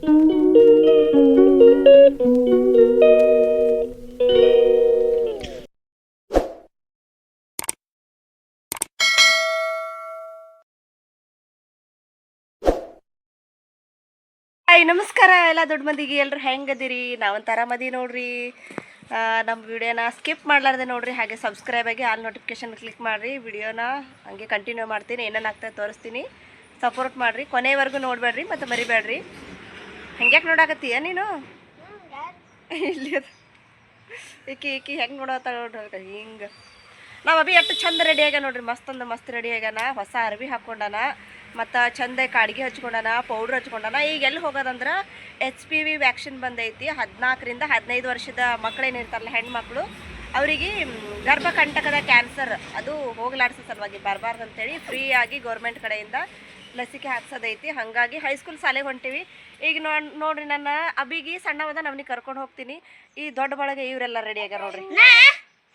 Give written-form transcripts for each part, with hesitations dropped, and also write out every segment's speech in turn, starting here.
Hi ನಮಸ್ಕಾರ ಎಲ್ಲ ದೊಡ್ಡ ಮಂದಿಗೆ ಎಲ್ಲರೂ ಹೆಂಗದಿರಿ. ನಾವಂತ ಆರಾಮದಿ ನೋಡ್ರಿ. ನಮ್ಮ ವಿಡಿಯೋನ ಸ್ಕಿಪ್ ಮಾಡಲಾರ್ದೆ ನೋಡ್ರಿ, ಹಾಗೆ ಸಬ್ಸ್ಕ್ರೈಬ್ ಆಗಿ ಆಲ್ ನೋಟಿಫಿಕೇಶನ್ ಕ್ಲಿಕ್ ಮಾಡಿರಿ. ವಿಡಿಯೋನ ಹಂಗೆ ಕಂಟಿನ್ಯೂ ಮಾಡ್ತೀನಿ, ಏನೇನು ಆಗ್ತದೆ ತೋರಿಸ್ತೀನಿ. ಸಪೋರ್ಟ್ ಮಾಡಿರಿ, ಕೊನೆವರೆಗೂ ನೋಡಬೇಡ್ರಿ ಮತ್ತು ಮರಿಬೇಡ್ರಿ. ಹಂಗ್ಯಾಕೆ ನೋಡಾಕತ್ತೀಯ ನೀನು? ಇಲ್ಲಿ ಈಕಿ ಹೆಂಗೆ ನೋಡತ್ತ ನೋಡ್ರಿ ಹಿಂಗೆ. ನಾವು ಅಭಿ ಎಷ್ಟು ಚಂದ ರೆಡಿ ಆಗ್ಯಾನ ನೋಡ್ರಿ, ಮಸ್ತ್ ರೆಡಿ ಆಗ್ಯಾನ. ಹೊಸ ಅರ್ವಿ ಹಾಕ್ಕೊಂಡಾನ ಮತ್ತು ಚಂದ ಕಾಡಿಗೆ ಹಚ್ಕೊಂಡಾನ, ಪೌಡ್ರ್ ಹಚ್ಕೊಂಡಾನ. ಈಗ ಎಲ್ಲಿ ಹೋಗೋದಂದ್ರೆ HPV ವ್ಯಾಕ್ಸಿನ್ ಬಂದೈತಿ. 14ರಿಂದ 15 ವರ್ಷದ ಮಕ್ಕಳೇನಿರ್ತಾರಲ್ಲ ಹೆಣ್ಮಕ್ಳು, ಅವರಿಗೆ ಗರ್ಭಕಂಟಕದ ಕ್ಯಾನ್ಸರ್ ಅದು ಹೋಗಲಾಡಿಸೋ ಸಲುವಾಗಿ ಬರಬಾರ್ದು ಅಂತೇಳಿ ಫ್ರೀಯಾಗಿ ಗೌರ್ಮೆಂಟ್ ಕಡೆಯಿಂದ ಲಸಿಕೆ ಹಾಕ್ಸೋದೈತಿ. ಹಾಗಾಗಿ ಹೈಸ್ಕೂಲ್ ಶಾಲೆಗೆ ಹೊಂಟೀವಿ. ಈಗ ನೋಡ್ರಿ ನನ್ನ ಅಬಿಗೆ ಸಣ್ಣವದ ನವನಿಗೆ ಕರ್ಕೊಂಡು ಹೋಗ್ತೀನಿ. ಈ ದೊಡ್ಡ ಬಳಗೆ ಇವರೆಲ್ಲ ರೆಡಿ ಆಗ್ಯಾರ ನೋಡ್ರಿ.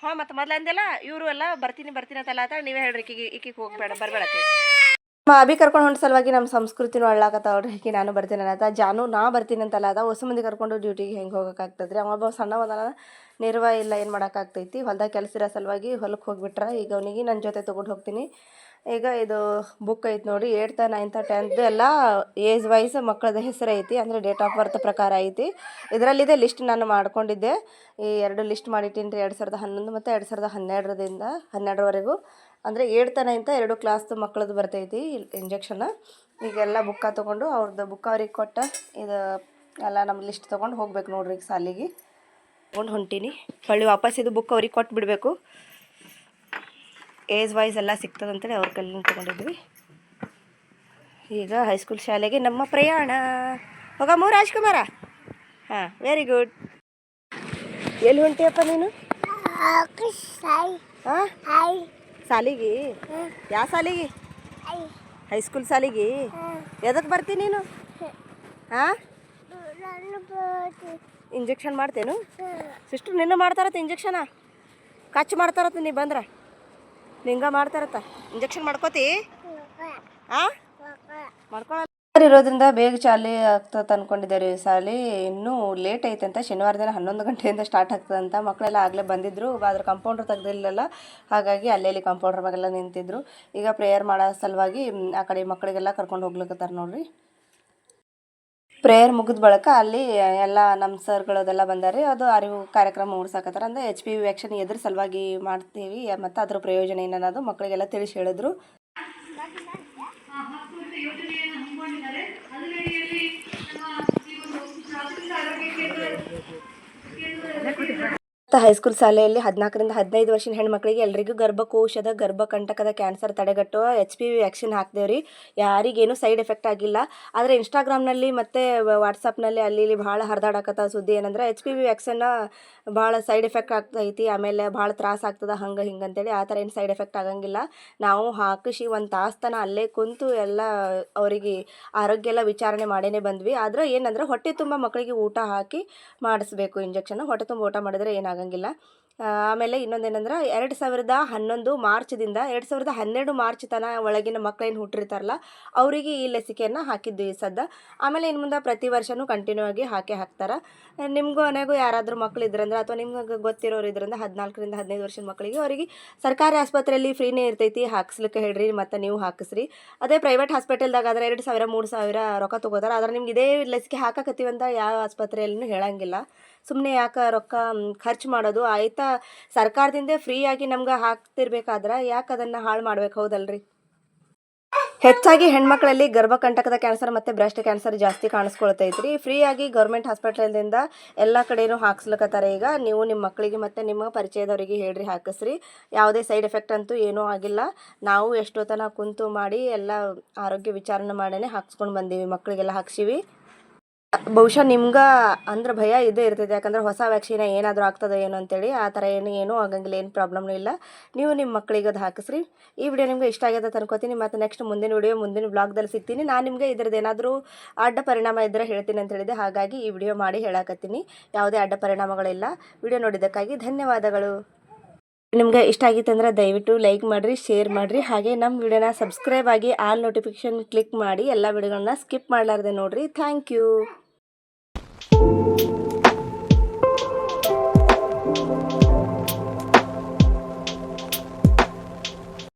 ಹಾಂ, ಮತ್ತು ಮೊದಲು ಅಂದೆಲ್ಲ ಇವರು ಎಲ್ಲ ಬರ್ತೀನಿ ಅಂತಲ್ಲ ಅಂತ ನೀವೇ ಹೇಳ್ರಿ. ಈಕಿಗೆ ಹೋಗ್ಬೇಡ, ಬರಬೇಡತ್ತೆ. ಅಭಿ ಕರ್ಕೊಂಡು ಹೊಂಟ ಸಲುವಾಗಿ ನಮ್ಮ ಸಂಸ್ಕೃತಿನೂ ಹಳ್ಳಾಕತ್ತಾವ್ರಿ. ಈಕಿ ನಾನು ಬರ್ತೀನಿ ಅನ್ನತ್ತ. ಜಾನು ನಾ ಬರ್ತೀನಿ ಅಂತಲ್ಲ ಅದ. ಹೊಸ ಮಂದಿ ಕರ್ಕೊಂಡು ಡ್ಯೂಟಿಗೆ ಹೆಂಗೆ ಹೋಗೋಕ್ಕಾಗ್ತದ್ರಿ. ಅವ ಸಣ್ಣವದನ, ನಿರ್ವಾಹ ಇಲ್ಲ, ಏನು ಮಾಡೋಕ್ಕಾಗ್ತೈತಿ. ಹೊಲ್ದಾಗ ಕೆಲಸ ಇರೋ ಸಲುವಾಗಿ ಹೊಲಕ್ಕೆ ಹೋಗ್ಬಿಟ್ರೆ ಈಗ ಅವನಿಗೆ ನನ್ನ ಜೊತೆ ತೊಗೊಂಡು ಹೋಗ್ತೀನಿ. ಈಗ ಇದು ಬುಕ್ ಐತಿ ನೋಡಿ, 8th 9th 10th ಎಲ್ಲ ಏಜ್ ವೈಸ್ ಮಕ್ಕಳದ ಹೆಸರು ಐತಿ, ಅಂದರೆ ಡೇಟ್ ಆಫ್ ಬರ್ತ್ ಪ್ರಕಾರ ಐತಿ. ಇದರಲ್ಲಿದೆ ಲಿಸ್ಟ್ ನಾನು ಮಾಡ್ಕೊಂಡಿದ್ದೆ. ಈ 2 ಲಿಸ್ಟ್ ಮಾಡಿಟ್ಟಿನಿ ರೀ, 2011 ಮತ್ತು 2012ರಿಂದ 12ರವರೆಗೂ. ಅಂದರೆ 8th 9th 2 ಕ್ಲಾಸ್ದು ಮಕ್ಕಳದ್ದು ಬರ್ತೈತಿ ಇಂಜೆಕ್ಷನ್. ಈಗೆಲ್ಲ ಬುಕ್ಕ ತೊಗೊಂಡು ಅವ್ರದ್ದು ಬುಕ್ ಅವ್ರಿಗೆ ಕೊಟ್ಟು ಇದು ಎಲ್ಲ ನಮ್ಮ ಲಿಸ್ಟ್ ತೊಗೊಂಡು ಹೋಗ್ಬೇಕು ನೋಡ್ರಿ. ಈಗ ಸಾಲಿಗೆ ತೊಗೊಂಡು ಹೊಂಟೀನಿ. ಹೊಳ್ಳಿ ವಾಪಸ್ ಇದು ಬುಕ್ ಅವ್ರಿಗೆ ಕೊಟ್ಟು ಬಿಡಬೇಕು. ಏಜ್ ವೈಸ್ ಎಲ್ಲ ಸಿಗ್ತದಂತೇಳಿ ಅವ್ರ ಕೈಲಿ ತೊಗೊಂಡಿದ್ವಿ. ಈಗ ಹೈಸ್ಕೂಲ್ ಶಾಲೆಗೆ ನಮ್ಮ ಪ್ರಯಾಣ. ಹೋಗಮ್ಮ ರಾಜ್ಕುಮಾರ. ಹಾಂ, ವೆರಿ ಗುಡ್. ಎಲ್ಲಿ ಹೊಂಟಿಯಪ್ಪ ನೀನು? ಹಾಂ, ಸಾಲಿಗೆ? ಯಾವ ಸಾಲಿಗೆ? ಹೈಸ್ಕೂಲ್ ಸಾಲಿಗೆ. ಎದಕ್ಕೆ ಬರ್ತೀನಿ ನೀನು? ಹಾಂ, ಇಂಜೆಕ್ಷನ್ ಮಾಡ್ತೇನು? ಸಿಸ್ಟ್ರು ನಿನ್ನ ಮಾಡ್ತಾರತ್ತ ಇಂಜೆಕ್ಷನ? ಕಚ್ಚು ಮಾಡ್ತಾರತ್ತ ನೀ ಬಂದ್ರೆ? ನಿಂಗೆ ಮಾಡ್ತಾರತ್ತ ಇಂಜೆಕ್ಷನ್ ಮಾಡ್ಕೋತಿ? ಹಾಂ, ಮಾಡ್ಕೊಳ್ಳ ಇರೋದ್ರಿಂದ ಬೇಗ ಚಾಲಿ ಆಗ್ತದೆ ಅಂದ್ಕೊಂಡಿದ್ದಾರೆ. ಈ ಸಾಲಿ ಇನ್ನೂ ಲೇಟ್ ಐತಂತ. ಶನಿವಾರ ದಿನ 11 ಗಂಟೆಯಿಂದ ಸ್ಟಾರ್ಟ್ ಆಗ್ತದಂತ. ಮಕ್ಕಳೆಲ್ಲ ಆಗಲೇ ಬಂದಿದ್ದರು, ಆದ್ರೆ ಕಂಪೌಂಡ್ರ್ ತೆಗ್ದಿಲ್ಲಲ್ಲ, ಹಾಗಾಗಿ ಅಲ್ಲೆಲ್ಲಿ ಕಂಪೌಂಡ್ರ್ ಮಗೆಲ್ಲ ನಿಂತಿದ್ರು. ಈಗ ಪ್ರೇಯರ್ ಮಾಡೋ ಸಲುವಾಗಿ ಆ ಕಡೆ ಮಕ್ಕಳಿಗೆಲ್ಲ ಕರ್ಕೊಂಡು ಹೋಗ್ಲಿಕ್ಕತ್ತಾರ ನೋಡ್ರಿ. ಪ್ರೇಯರ್ ಮುಗಿದ ಬಳಿಕ ಅಲ್ಲಿ ಎಲ್ಲ ನಮ್ಮ ಸರ್ಗಳದೆಲ್ಲ ಬಂದಾರೆ. ಅದು ಅರಿವು ಕಾರ್ಯಕ್ರಮ ಮೂಡ್ಸಾಕತ್ತಾರ. ಅಂದರೆ HPV ವ್ಯಾಕ್ಸಿನ್ ಎದ್ರ ಸಲುವಾಗಿ ಮಾಡ್ತೀವಿ ಮತ್ತು ಅದ್ರ ಪ್ರಯೋಜನ ಏನನ್ನೋದು ಮಕ್ಕಳಿಗೆಲ್ಲ ತಿಳಿಸಿ ಹೇಳಿದ್ರು. ಹೈಸ್ಕೂಲ್ ಶಾಲೆಯಲ್ಲಿ 14ರಿಂದ 15 ವರ್ಷದ ಹೆಣ್ಮಕ್ಳಿಗೆ ಎಲ್ರಿಗೂ ಗರ್ಭಕೋಶದ ಗರ್ಭಕಂಟಕದ ಕ್ಯಾನ್ಸರ್ ತಡೆಗಟ್ಟುವ HPV ವ್ಯಾಕ್ಸಿನ್ ಹಾಕ್ದೇವ್ರಿ. ಯಾರಿಗೇನು ಸೈಡ್ ಎಫೆಕ್ಟ್ ಆಗಿಲ್ಲ. ಆದರೆ ಇನ್ಸ್ಟಾಗ್ರಾಮ್ನಲ್ಲಿ ಮತ್ತು ವಾಟ್ಸಪ್ನಲ್ಲಿ ಅಲ್ಲಿ ಇಲ್ಲಿ ಭಾಳ ಹರಿದಾಡಕತ್ತ ಸುದ್ದಿ ಏನಂದ್ರೆ HPV ವ್ಯಾಕ್ಸಿನ್ನ ಭಾಳ ಸೈಡ್ ಎಫೆಕ್ಟ್ ಆಗ್ತೈತಿ, ಆಮೇಲೆ ಭಾಳ ತ್ರಾಸ ಆಗ್ತದೆ, ಹಂಗೆ ಹಿಂಗೆ ಅಂತೇಳಿ. ಆ ಥರ ಏನು ಸೈಡ್ ಎಫೆಕ್ಟ್ ಆಗಂಗಿಲ್ಲ. ನಾವು ಹಾಕಿಸಿ 1 ತಾಸು ತನಕ ಅಲ್ಲೇ ಕುಂತು ಎಲ್ಲ ಅವರಿಗೆ ಆರೋಗ್ಯ ಎಲ್ಲ ವಿಚಾರಣೆ ಮಾಡೇ ಬಂದ್ವಿ. ಆದರೆ ಏನಂದ್ರೆ ಹೊಟ್ಟೆ ತುಂಬ ಮಕ್ಕಳಿಗೆ ಊಟ ಹಾಕಿ ಮಾಡಿಸ್ಬೇಕು ಇಂಜೆಕ್ಷನ್. ಹೊಟ್ಟೆ ತುಂಬ ಊಟ ಮಾಡಿದ್ರೆ ಏನಾಗಂಗಿಲ್ಲ. ಆಮೇಲೆ ಇನ್ನೊಂದೇನೆಂದ್ರೆ 2011 ಮಾರ್ಚ್ದಿಂದ 2012 ಮಾರ್ಚ್ ತನಕ ಒಳಗಿನ ಮಕ್ಕಳೇನು ಹುಟ್ಟಿರ್ತಾರಲ್ಲ ಅವರಿಗೆ ಈ ಲಸಿಕೆಯನ್ನು ಹಾಕಿದ್ವಿ ಸದ್ದ. ಆಮೇಲೆ ಇನ್ನು ಮುಂದೆ ಪ್ರತಿ ವರ್ಷವೂ ಕಂಟಿನ್ಯೂ ಆಗಿ ಹಾಕ್ತಾರೆ. ನಿಮಗೂ ಮನೆಗೂ ಯಾರಾದರೂ ಮಕ್ಕಳು ಇದ್ರಂದ್ರೆ ಅಥವಾ ನಿಮ್ಗೆ ಗೊತ್ತಿರೋರು ಇದ್ರಿಂದ 14ರಿಂದ 15 ವರ್ಷದ ಮಕ್ಕಳಿಗೆ ಅವರಿಗೆ ಸರ್ಕಾರಿ ಆಸ್ಪತ್ರೆಯಲ್ಲಿ ಫ್ರೀನೇ ಇರ್ತೈತಿ, ಹಾಕ್ಸ್ಲಿಕ್ಕೆ ಹೇಳ್ರಿ ಮತ್ತು ನೀವು ಹಾಕಿಸ್ರಿ. ಅದೇ ಪ್ರೈವೇಟ್ ಹಾಸ್ಪಿಟಲ್ದಾಗ ಆದರೆ 2,000 3,000 ರೊಕ್ಕ ತೊಗೋತಾರೆ. ಆದರೆ ನಿಮ್ಗೆ ಇದೇ ಲಸಿಕೆ ಹಾಕಕತ್ತೀವಂತ ಯಾವ ಆಸ್ಪತ್ರೆಯಲ್ಲೂ ಹೇಳಂಗಿಲ್ಲ. ಸುಮ್ಮನೆ ಯಾಕೆ ರೊಕ್ಕ ಖರ್ಚು ಮಾಡೋದು? ಆಯಿತಾ, ಸರ್ಕಾರದಿಂದ ಫ್ರೀಯಾಗಿ ನಮ್ಗೆ ಹಾಕ್ತಿರ್ಬೇಕಾದ್ರೆ ಯಾಕೆ ಅದನ್ನು ಹಾಳು ಮಾಡ್ಬೇಕು, ಹೌದಲ್ರಿ? ಹೆಚ್ಚಾಗಿ ಹೆಣ್ಮಕ್ಳಲ್ಲಿ ಗರ್ಭಕಂಟಕದ ಕ್ಯಾನ್ಸರ್ ಮತ್ತು ಬ್ರೆಸ್ಟ್ ಕ್ಯಾನ್ಸರ್ ಜಾಸ್ತಿ ಕಾಣಿಸ್ಕೊಳ್ತೈತ್ರಿ. ಫ್ರೀಯಾಗಿ ಗೌರ್ಮೆಂಟ್ ಹಾಸ್ಪಿಟಲ್ದಿಂದ ಎಲ್ಲ ಕಡೆಯೂ ಹಾಕ್ಸ್ಲಿಕ್ಕತ್ತಾರೆ. ಈಗ ನೀವು ನಿಮ್ಮ ಮಕ್ಕಳಿಗೆ ಮತ್ತು ನಿಮ್ಮ ಪರಿಚಯದವರಿಗೆ ಹೇಳ್ರಿ, ಹಾಕಿಸ್ರಿ. ಯಾವುದೇ ಸೈಡ್ ಎಫೆಕ್ಟ್ ಅಂತೂ ಏನೂ ಆಗಿಲ್ಲ. ನಾವು ಎಷ್ಟೊತ್ತನ ಕುಂತು ಮಾಡಿ ಎಲ್ಲ ಆರೋಗ್ಯ ವಿಚಾರಣೆ ಮಾಡೇ ಹಾಕ್ಸ್ಕೊಂಡು ಬಂದೀವಿ, ಮಕ್ಕಳಿಗೆಲ್ಲ ಹಾಕ್ಸೀವಿ. ಬಹುಶಃ ನಿಮ್ಗೆ ಅಂದ್ರೆ ಭಯ ಇದೇ ಇರ್ತೈತೆ, ಯಾಕಂದ್ರೆ ಹೊಸ ವ್ಯಾಕ್ಸಿನ ಏನಾದರೂ ಆಗ್ತದೋ ಏನೋ ಅಂತೇಳಿ. ಆ ಥರ ಏನೂ ಆಗಂಗಿಲ್ಲ, ಏನು ಪ್ರಾಬ್ಲಮ್ನೂ ಇಲ್ಲ. ನೀವು ನಿಮ್ಮ ಮಕ್ಕಳಿಗೆ ಅದು ಹಾಕಿಸ್ರಿ. ಈ ವಿಡಿಯೋ ನಿಮ್ಗೆ ಇಷ್ಟ ಆಗಿದೆ ಅನ್ಕೋತೀನಿ. ಮತ್ತು ನೆಕ್ಸ್ಟ್ ಮುಂದಿನ ಬ್ಲಾಗ್ದಲ್ಲಿ ಸಿಗ್ತೀನಿ. ನಾನು ನಿಮಗೆ ಇದ್ರದ್ದು ಏನಾದರೂ ಅಡ್ಡ ಪರಿಣಾಮ ಇದ್ದರೆ ಹೇಳ್ತೀನಿ ಅಂತ ಹೇಳಿದೆ, ಹಾಗಾಗಿ ಈ ವಿಡಿಯೋ ಮಾಡಿ ಹೇಳಾಕತ್ತೀನಿ. ಯಾವುದೇ ಅಡ್ಡ ಪರಿಣಾಮಗಳಿಲ್ಲ. ವಿಡಿಯೋ ನೋಡಿದ್ದಕ್ಕಾಗಿ ಧನ್ಯವಾದಗಳು. ನಿಮ್ಗೆ ಇಷ್ಟ ಆಗಿತ್ತು ಅಂದ್ರೆ ದಯವಿಟ್ಟು ಲೈಕ್ ಮಾಡಿರಿ, ಶೇರ್ ಮಾಡಿರಿ. ಹಾಗೆ ನಮ್ಮ ವಿಡಿಯೋನ ಸಬ್ಸ್ಕ್ರೈಬ್ ಆಗಿ ಆಲ್ ನೋಟಿಫಿಕೇಷನ್ ಕ್ಲಿಕ್ ಮಾಡಿ ಎಲ್ಲ ವಿಡಿಯೋಗಳನ್ನ ಸ್ಕಿಪ್ ಮಾಡಲಾರ್ದೆ ನೋಡಿರಿ. Thank you.